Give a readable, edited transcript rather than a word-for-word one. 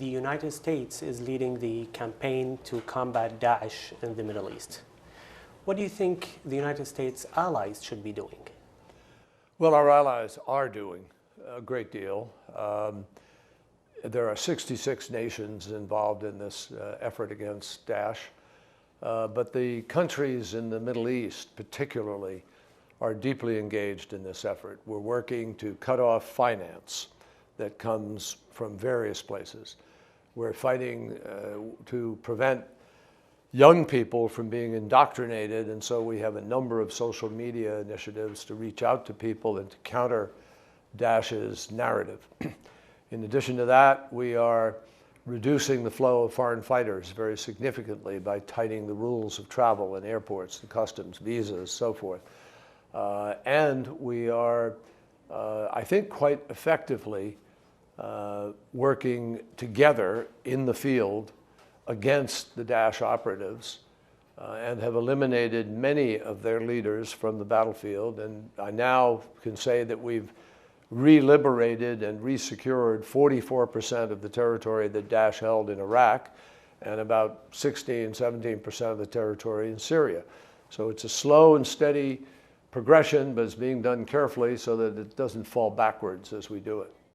the United States is leading the campaign to combat Daesh in the Middle East. What do you think the United States allies should be doing? Well, our allies are doing a great deal. There are 66 nations involved in this effort against Daesh, but the countries in the Middle East particularly are deeply engaged in this effort. We're working to cut off finance that comes from various places. We're fighting to prevent young people from being indoctrinated, and so we have a number of social media initiatives to reach out to people and to counter Daesh's narrative. In addition to that, we are reducing the flow of foreign fighters very significantly by tightening the rules of travel in airports and customs, visas, so forth. And we are, I think, quite effectively working together in the field against the Daesh operatives and have eliminated many of their leaders from the battlefield. And I now can say that we've re-liberated and re-secured 44% of the territory that Daesh held in Iraq and about 16-17% of the territory in Syria. So it's a slow and steady progression, but it's being done carefully so that it doesn't fall backwards as we do it.